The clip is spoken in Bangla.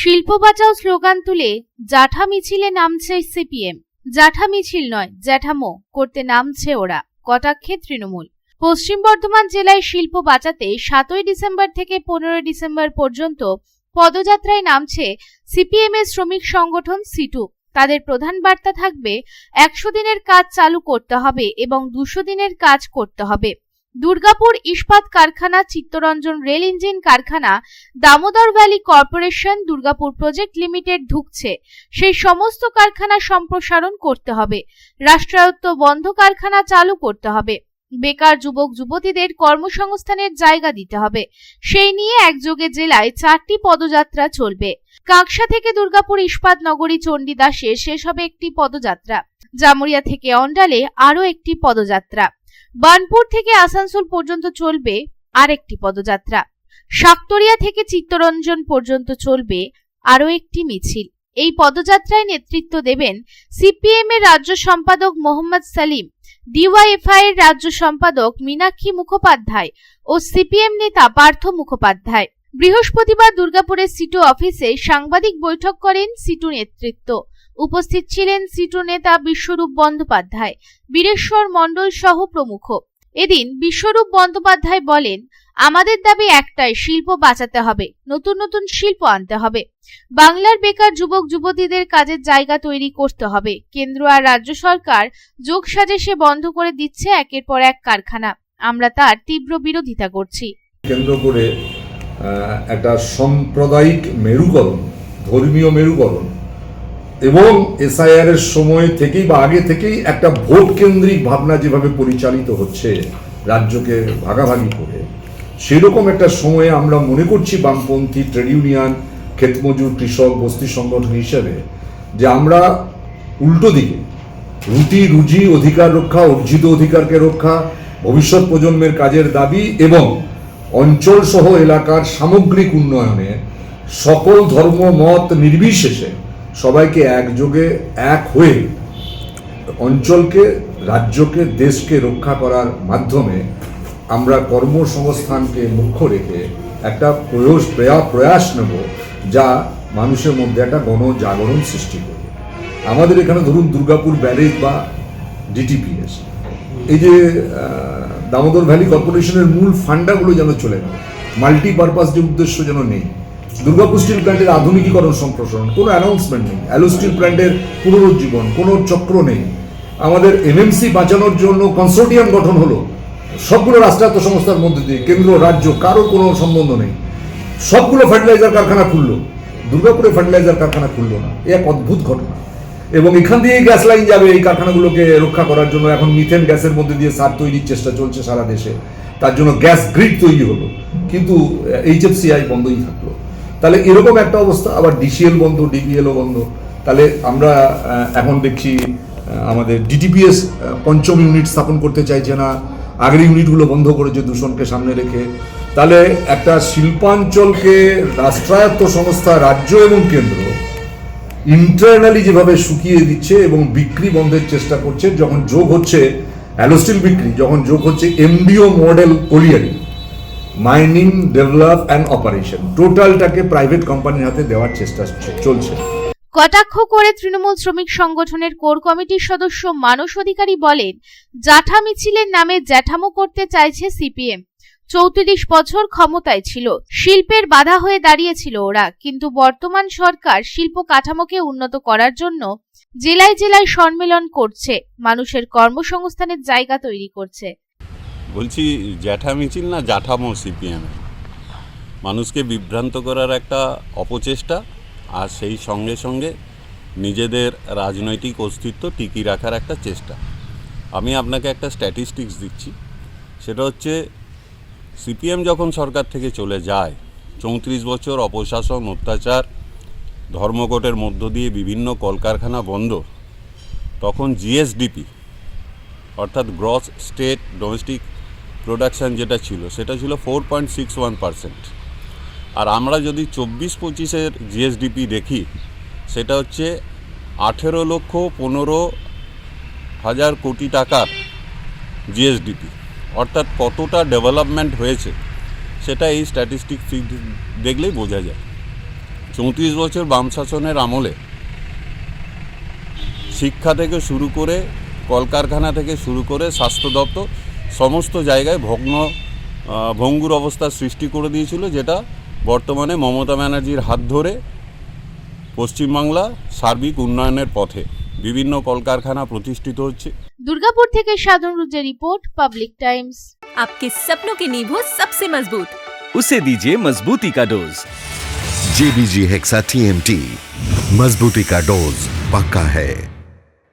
শিল্প বাঁচাও স্লোগান তুলে জাঠা মিছিলে নামছে সিপিএম। জাঠা মিছিল নয়, জ্যাঠামো করতে নামছে ওরা, কটাক্ষে তৃণমূল। পশ্চিম বর্ধমান জেলায় শিল্প বাঁচাতে 7ই ডিসেম্বর থেকে 15 ডিসেম্বর পর্যন্ত পদযাত্রায় নামছে সিপিএম এর শ্রমিক সংগঠন সিটু। তাদের প্রধান বার্তা থাকবে 100 দিনের কাজ চালু করতে হবে এবং 200 দিনের কাজ করতে হবে। দুর্গাপুর ইস্পাত কারখানা, চিত্তরঞ্জন রেল ইঞ্জিন কারখানা, Damodar valley corporation, Durgapur project limited ঢুকছে, সেই সমস্ত কারখানা সম্প্রসারণ করতে হবে। রাষ্ট্রায়ত্ত বন্ধ কারখানা চালু করতে হবে। বেকার যুবক যুবতীদের কর্মসংস্থানের জায়গা দিতে হবে। সেই নিয়ে একযোগে জেলায় 4টি পদযাত্রা চলবে। কাঁকসা থেকে দুর্গাপুর ইস্পাত নগরী চণ্ডীদাসে শেষ হবে একটি পদযাত্রা। জামুরিয়া থেকে অন্ডালে আরো একটি পদযাত্রা। বানপুর থেকে আসানসোল পর্যন্ত চলবে আরেকটি পদযাত্রা। শাকতরিয়া থেকে চিত্তরঞ্জন পর্যন্ত চলবে আরো একটি মিছিল। এই পদযাত্রায় নেতৃত্ব দেবেন সিপিএম এর রাজ্য সম্পাদক মোহাম্মদ সালিম, ডিওয়াইএফআই এর রাজ্য সম্পাদক মীনাক্ষী মুখোপাধ্যায় ও সিপিএম নেতা পার্থ মুখোপাধ্যায়। বৃহস্পতিবার দুর্গাপুরের সিটু অফিসে সাংবাদিক বৈঠক করেন সিটু নেতৃত্ব। উপস্থিত ছিলেন সিটু নেতা বিশ্বরূপ বন্দ্যোপাধ্যায়, বীরেশ্বর মণ্ডল সহ প্রমুখ। এদিন বিশ্বরূপ বন্দ্যোপাধ্যায় বলেন, আমাদের দাবি একটাই, শিল্প বাঁচাতে হবে, নতুন নতুন শিল্প আনতে হবে। বাংলার বেকার যুবক যুবতীদের কাজের জায়গা তৈরি করতে হবে। কেন্দ্র আর রাজ্য সরকার যোগ সাজেশে বন্ধ করে দিচ্ছে একের পর এক কারখানা। আমরা তার তীব্র বিরোধিতা করছি। কেন্দ্র করে একটা সাম্প্রদায়িক মেরুকরণ, ধর্মীয় মেরুকরণ এবং এসআইআর এর সময় থেকেই বা আগে থেকেই একটা ভোট কেন্দ্রিক ভাবনা যেভাবে পরিচালিত হচ্ছে রাজ্যকে ভাগাভাগি করে, সেরকম একটা সময়ে আমরা মনে করছি বামপন্থী ট্রেড ইউনিয়ন, ক্ষেতমজুর, কৃষক, বস্তি সংগঠন হিসেবে যে আমরা উল্টো দিকে রুটি রুজি অধিকার রক্ষা, অর্জিত অধিকারকে রক্ষা, ভবিষ্যৎ প্রজন্মের কাজের দাবি এবং অঞ্চল সহ এলাকার সামগ্রিক উন্নয়নে সকল ধর্ম মত নির্বিশেষে সবাইকে একযোগে এক হয়ে অঞ্চলকে, রাজ্যকে, দেশকে রক্ষা করার মাধ্যমে আমরা কর্মসংস্থানকে মুখ্য রেখে একটা প্রয়াস নেব যা মানুষের মধ্যে একটা গণজাগরণ সৃষ্টি করবে। আমাদের এখানে ধরুন দুর্গাপুর ব্যারেজ বা ডিটিপিএস, এই যে দামোদর ভ্যালি কর্পোরেশনের মূল ফান্ডাগুলো যেন চলে গেল, মাল্টিপারপাস যে উদ্দেশ্য যেন নেই। দুর্গাপুর স্টিল প্ল্যান্টের আধুনিকীকরণ সম্প্রসারণ, কোনো অ্যানাউন্সমেন্ট নেই। অ্যালো স্টিল প্ল্যান্টের পুনরুজ্জীবন, কোনো চক্র নেই। আমাদের এমএমসি বাঁচানোর জন্য কনসোর্টিয়াম গঠন হলো, সবগুলো রাষ্ট্রায়ত্ত সংস্থার মধ্যে দিয়ে, কেন্দ্র রাজ্য কারো কোনো সম্বন্ধ নেই। সবগুলো ফার্টিলাইজার কারখানা খুললো, দুর্গাপুরে ফার্টিলাইজার কারখানা খুললো না। এক অদ্ভুত ঘটনা। এবং এখান দিয়ে গ্যাস লাইন যাবে এই কারখানাগুলোকে রক্ষা করার জন্য। এখন মিথেন গ্যাসের মধ্যে দিয়ে সার তৈরির চেষ্টা চলছে সারা দেশে, তার জন্য গ্যাস গ্রিড তৈরি হলো, কিন্তু এইচএফসিআই বন্ধই থাকলো। তাহলে এরকম একটা অবস্থা। আবার ডিসিএল বন্ধ, ডিপিএলও বন্ধ। তাহলে আমরা এখন দেখছি আমাদের ডিটিপিএস পঞ্চম ইউনিট স্থাপন করতে চাইছে না, আগের ইউনিটগুলো বন্ধ করেছে দূষণকে সামনে রেখে। তাহলে একটা শিল্পাঞ্চলকে রাষ্ট্রায়ত্ত সংস্থা, রাজ্য এবং কেন্দ্র ইন্টারনালি যেভাবে শুকিয়ে দিচ্ছে এবং বিক্রি বন্ধের চেষ্টা করছে, যখন যোগ হচ্ছে অ্যালো স্টিল বিক্রি, যখন যোগ হচ্ছে MDO model colliery, mining, develop and operation, টোটালটাকে প্রাইভেট কোম্পানির হাতে দেওয়ার চেষ্টা চলছে। কটাক্ষ করে তৃণমূল শ্রমিক সংগঠনের কোর কমিটির সদস্য মানস অধিকারী বলেন, জাঠা মিছিলের নামে জ্যাঠামো করতে চাইছে সিপিএম। 34 বছর ক্ষমতায় ছিল, শিল্পের বাধা হয়ে দাঁড়িয়েছিল ওরা, কিন্তু বর্তমান সরকার শিল্প কাঠামোকে উন্নত করার জন্য জেলায় জেলায় সম্মেলন করছে, মানুষের কর্মসংস্থানের জায়গা তৈরি করছে। বলছি জ্যাঠা মিছিল না, জাঠামো সিপিএম, মানুষকে বিভ্রান্ত করার একটা অপচেষ্টা, আর সেই সঙ্গে সঙ্গে নিজেদের রাজনৈতিক অস্তিত্ব টিকিয়ে রাখার একটা চেষ্টা। আমি আপনাকে একটা স্ট্যাটিস্টিক্স দিচ্ছি, সেটা হচ্ছে সিপিএম যখন সরকার থেকে চলে যায়, 34 বছর অপশাসন, অত্যাচার, ধর্মঘটের মধ্য দিয়ে বিভিন্ন কলকারখানা বন্ধ, তখন জিএসডিপি অর্থাৎ গ্রস স্টেট ডোমেস্টিক প্রোডাকশান যেটা ছিল সেটা ছিল 4.61%। আর আমরা যদি 24-25-এর জিএসডিপি দেখি, সেটা হচ্ছে 18,15,000 কোটি টাকার জিএসডিপি। অর্থাৎ কতটা ডেভেলপমেন্ট হয়েছে সেটা এই স্ট্যাটিস্টিক্স দেখলেই বোঝা যায়। 34 বছর বাম শাসনের আমলে শিক্ষা থেকে শুরু করে কলকারখানা থেকে শুরু করে স্বাস্থ্য দপ্তর সমস্ত জায়গায় ভঙ্গুর অবস্থার সৃষ্টি করে দিয়েছিল, যেটা বর্তমানে মমতা ব্যানার্জির হাত ধরে পশ্চিমবাংলা সার্বিক উন্নয়নের পথে বিভিন্ন কলকারখানা প্রতিষ্ঠিত হচ্ছে। দুর্গাপুর থেকে সাধনরুজের রিপোর্ট, পাবলিক টাইমস। आपके सपनों की नींव हो सबसे मजबूत, उसे दीजिए मजबूती का डोज। JBG हेक्सा TMT, मजबूती का डोज पक्का है।